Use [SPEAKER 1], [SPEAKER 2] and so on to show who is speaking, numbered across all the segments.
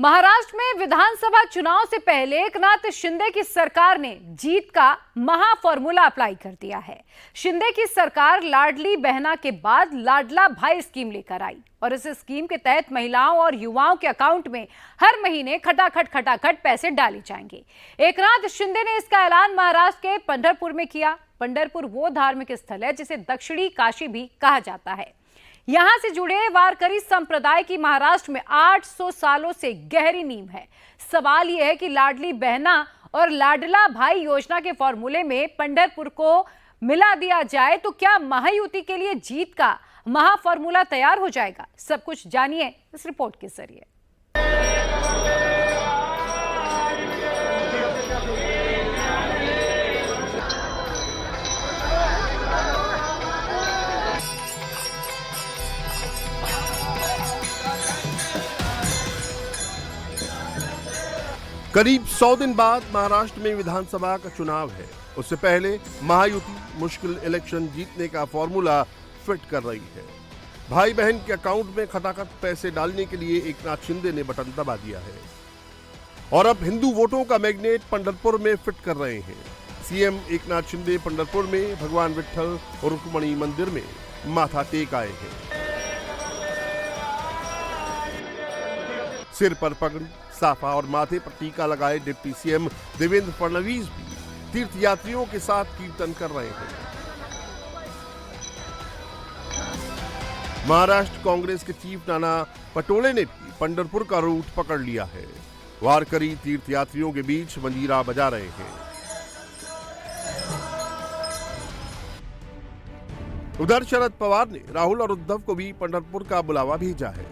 [SPEAKER 1] महाराष्ट्र में विधानसभा चुनाव से पहले एकनाथ शिंदे की सरकार ने जीत का महा फॉर्मूला अप्लाई कर दिया है। शिंदे की सरकार लाडली बहना के बाद लाडला भाई स्कीम लेकर आई और इस स्कीम के तहत महिलाओं और युवाओं के अकाउंट में हर महीने खटाखट पैसे डाले जाएंगे। एकनाथ शिंदे ने इसका ऐलान महाराष्ट्र के पंढरपुर में किया। पंढरपुर वो धार्मिक स्थल है जिसे दक्षिणी काशी भी कहा जाता है। यहां से जुड़े वारकरी संप्रदाय की महाराष्ट्र में 800 सालों से गहरी नींव है। सवाल यह है कि लाडली बहना और लाडला भाई योजना के फॉर्मूले में पंढरपुर को मिला दिया जाए तो क्या महायुति के लिए जीत का महा फॉर्मूला तैयार हो जाएगा? सब कुछ जानिए इस रिपोर्ट के जरिए।
[SPEAKER 2] करीब 100 दिन बाद महाराष्ट्र में विधानसभा का चुनाव है। उससे पहले महायुति मुश्किल इलेक्शन जीतने का फॉर्मूला फिट कर रही है। भाई बहन के अकाउंट में खटाखट पैसे डालने के लिए एकनाथ शिंदे ने बटन दबा दिया है और अब हिंदू वोटों का मैग्नेट पंढरपुर में फिट कर रहे हैं। सीएम एकनाथ शिंदे पंढरपुर में भगवान विट्ठल और रुक्मणी मंदिर में माथा टेक आए हैं। सिर पर पगड़ी, साफा और माथे पर टीका लगाए डिप्टी सीएम देवेंद्र फडणवीस भी तीर्थयात्रियों के साथ कीर्तन कर रहे हैं। महाराष्ट्र कांग्रेस के चीफ नाना पटोले ने भी पंढरपुर का रूट पकड़ लिया है। वारकरी तीर्थयात्रियों के बीच मंजीरा बजा रहे हैं। उधर शरद पवार ने राहुल और उद्धव को भी पंढरपुर का बुलावा भेजा है।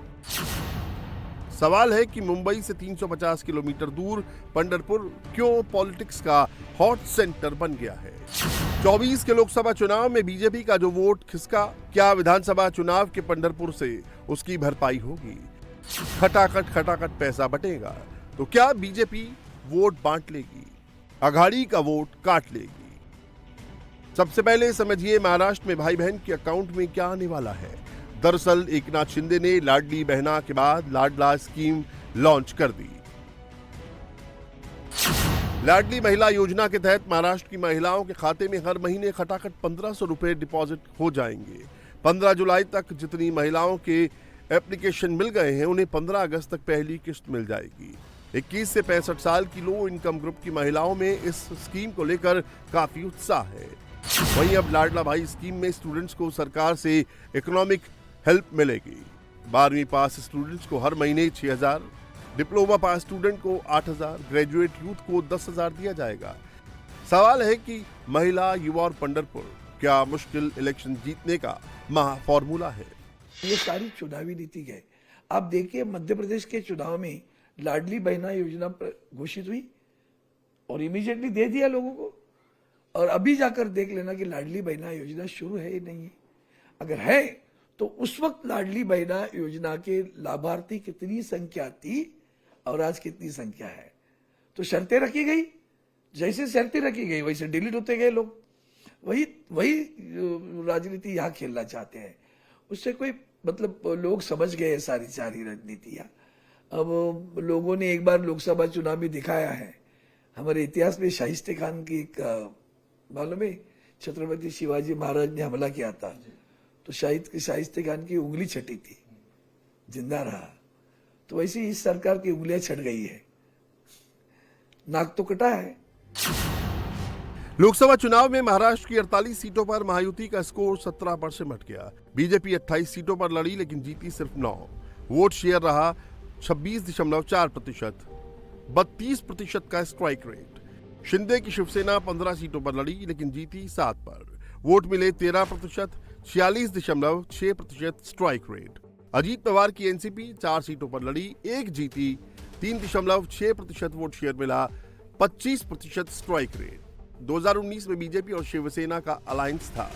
[SPEAKER 2] सवाल है कि मुंबई से 350 किलोमीटर दूर पंढरपुर क्यों पॉलिटिक्स का हॉट सेंटर बन गया है। 24 के लोकसभा चुनाव में बीजेपी का जो वोट खिसका, क्या विधानसभा चुनाव के पंढरपुर से उसकी भरपाई होगी? खटाखट पैसा बटेगा तो क्या बीजेपी वोट बांट लेगी, अघाड़ी का वोट काट लेगी? सबसे पहले समझिए महाराष्ट्र में भाई बहन के अकाउंट में क्या आने वाला है। दरअसल एकनाथ शिंदे ने लाडली बहना के बाद लाडला स्कीम लॉन्च कर दी। लाडली महिला योजना के तहत महाराष्ट्र की महिलाओं के खाते में हर महीने खटाखट 1500 रुपए डिपॉजिट हो जाएंगे। 15 जुलाई तक जितनी महिलाओं के एप्लीकेशन मिल गए हैं उन्हें 15 अगस्त तक पहली किस्त मिल जाएगी। 21 से 65 साल की लो इनकम ग्रुप की महिलाओं में इस स्कीम को लेकर काफी उत्साह है। वहीं अब लाडला भाई स्कीम में स्टूडेंट्स को सरकार से इकोनॉमिक हेल्प मिलेगी। 12वीं पास स्टूडेंट्स को हर महीने 6000, डिप्लोमा पास स्टूडेंट को 8000, ग्रेजुएट यूथ को 10000 दिया जाएगा। सवाल है कि महिला, युवा और पंढरपुर क्या मुश्किल इलेक्शन जीतने का महा फॉर्मूला है?
[SPEAKER 3] ये सारी चुनावी नीति है। आप देखिए मध्य प्रदेश के चुनाव में लाडली बहना योजना घोषित हुई और इमीडिएटली दे दिया लोगों को, और अभी जाकर देख लेना कि लाडली बहना योजना शुरू है या नहीं है। अगर है तो उस वक्त लाडली बहना योजना के लाभार्थी कितनी संख्या थी और आज कितनी संख्या है। तो शर्तें रखी गई, जैसे शर्तें रखी गई वैसे डिलीट होते गए लोग। वही राजनीति यहाँ खेलना चाहते हैं। उससे कोई मतलब लोग समझ गए सारी रणनीतियां। अब लोगों ने एक बार लोकसभा चुनाव में दिखाया है। हमारे इतिहास में शाहिस्ते खान की एक मालूम है, छत्रपति शिवाजी महाराज ने हमला किया था तो शाहिस्ते खान की उंगली छटी थी, जिंदा रहा। तो वैसे इस सरकार की उंगलियां छट गई है, नाक तो कटा है।
[SPEAKER 2] लोकसभा चुनाव में महाराष्ट्र की 48 सीटों पर महायुति का स्कोर 17 पर सिमट गया। बीजेपी 28 सीटों पर लड़ी लेकिन जीती सिर्फ 9। वोट शेयर रहा 26.4%, 32% का स्ट्राइक रेट। शिंदे की शिवसेना 15 सीटों पर लड़ी लेकिन जीती 7 पर। वोट मिले 13%, 46.6% स्ट्राइक रेट। अजीत पवार की एनसीपी 4 सीटों पर लड़ी, 1 जीती, 3.6% वोट शेयर मिला, 25% स्ट्राइक रेट। 2019 में बीजेपी और शिवसेना का अलायंस था।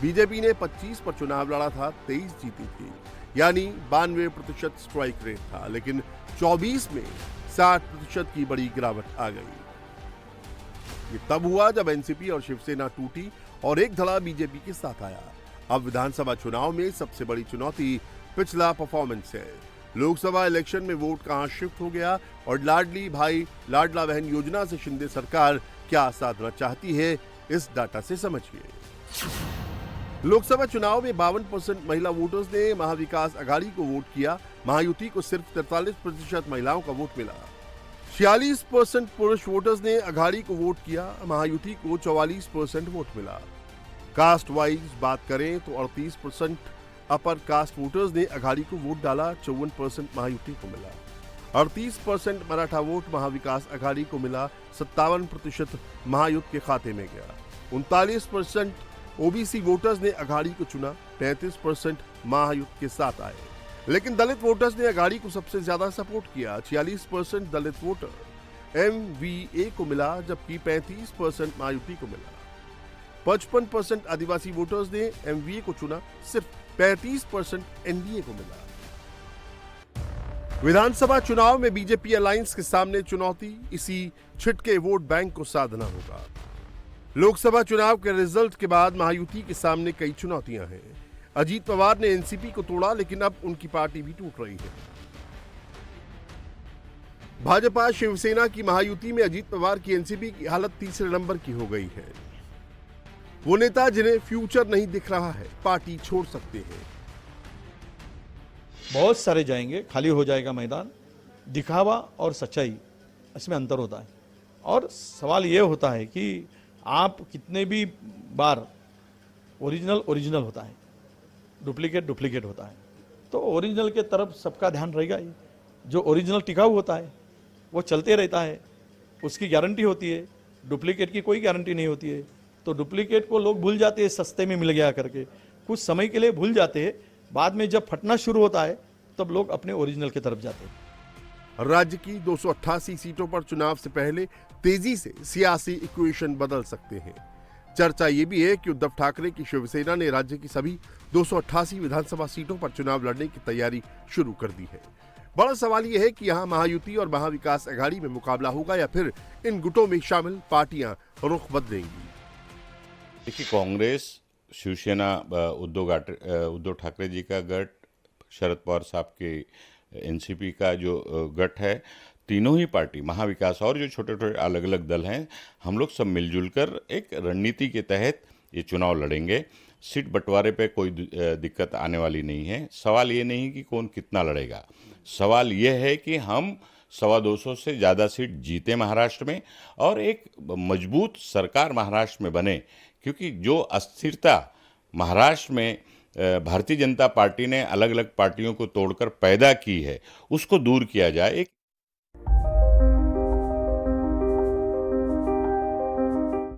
[SPEAKER 2] बीजेपी ने 25 पर चुनाव लड़ा था, 23 जीती थी, यानी 92% स्ट्राइक रेट था। लेकिन 24 में 60% की बड़ी गिरावट आ गई। ये तब हुआ जब एनसीपी और शिवसेना टूटी और एक धड़ा बीजेपी के साथ आया। अब विधानसभा चुनाव में सबसे बड़ी चुनौती पिछला परफॉर्मेंस है। लोकसभा इलेक्शन में वोट कहां शिफ्ट हो गया और लाडली भाई लाडला बहन योजना से शिंदे सरकार क्या साधना चाहती है, इस डाटा से समझिए। लोकसभा चुनाव में 52% महिला वोटर्स ने महाविकास अघाड़ी को वोट किया। महायुति को सिर्फ 43% महिलाओं का वोट मिला। 46% पुरुष वोटर्स ने अघाड़ी को वोट किया। महायुति को 44% वोट मिला। कास्ट वाइज बात करें तो 38% अपर कास्ट वोटर्स ने अघाड़ी को वोट डाला। 54% महायुति को मिला। 38% मराठा वोट महाविकास अघाड़ी को मिला। 57% महायुति के खाते में गया। 39% ओबीसी वोटर्स ने अघाड़ी को चुना। 35% महायुति के साथ आए। लेकिन दलित वोटर्स ने अघाड़ी को सबसे ज्यादा सपोर्ट किया। 46% दलित वोटर एमवीए को मिला, जबकि 35% महायुति को मिला। 55% आदिवासी वोटर्स ने एमवीए को चुना। सिर्फ 35% एनडीए को मिला। विधानसभा चुनाव में बीजेपी अलायंस के सामने चुनौती, इसी छिटके वोट बैंक को साधना होगा। लोकसभा चुनाव के रिजल्ट के बाद महायुति के सामने कई चुनौतियां हैं। अजीत पवार ने एनसीपी को तोड़ा, लेकिन अब उनकी पार्टी भी टूट रही है। भाजपा शिवसेना की महायुति में अजीत पवार की एनसीपी की हालत तीसरे नंबर की हो गई है। वो नेता जिन्हें फ्यूचर नहीं दिख रहा है, पार्टी छोड़ सकते हैं।
[SPEAKER 4] बहुत सारे जाएंगे, खाली हो जाएगा मैदान। दिखावा और सच्चाई, इसमें अंतर होता है। और सवाल ये होता है कि आप कितने भी बार ओरिजिनल होता है, डुप्लीकेट होता है। तो ओरिजिनल के तरफ सबका ध्यान रहेगा ही। जो ओरिजिनल टिकाऊ होता है वो चलते रहता है, उसकी गारंटी होती है। डुप्लीकेट की कोई गारंटी नहीं होती है। तो डुप्लीकेट को लोग भूल जाते हैं, सस्ते में मिल गया करके कुछ समय के लिए भूल जाते हैं। बाद में जब फटना शुरू होता है तब लोग अपने ओरिजिनल की तरफ जाते हैं।
[SPEAKER 2] राज्य की 288 सीटों पर चुनाव से पहले तेजी से सियासी इक्वेशन बदल सकते हैं। चर्चा ये भी है कि उद्धव ठाकरे की शिवसेना ने राज्य की सभी 288 विधानसभा सीटों पर चुनाव लड़ने की तैयारी शुरू कर दी है। बड़ा सवाल यह है कि यहां महायुति और महाविकास अघाड़ी में मुकाबला होगा या फिर इन गुटों में शामिल पार्टियां रुख बदलेंगी।
[SPEAKER 5] देखिए, कांग्रेस, शिवसेना, उद्धव ठाकरे जी का गठ, शरद पवार साहब के एनसीपी का जो गठ है, तीनों ही पार्टी, महाविकास और जो छोटे छोटे अलग अलग दल हैं, हम लोग सब मिलजुल कर एक रणनीति के तहत ये चुनाव लड़ेंगे। सीट बंटवारे पे कोई दिक्कत आने वाली नहीं है। सवाल ये नहीं कि कौन कितना लड़ेगा, सवाल ये है कि हम 225 से ज़्यादा सीट जीते महाराष्ट्र में और एक मजबूत सरकार महाराष्ट्र में बने। क्योंकि जो अस्थिरता महाराष्ट्र में भारतीय जनता पार्टी ने अलग अलग पार्टियों को तोड़कर पैदा की है, उसको दूर किया जाए। एक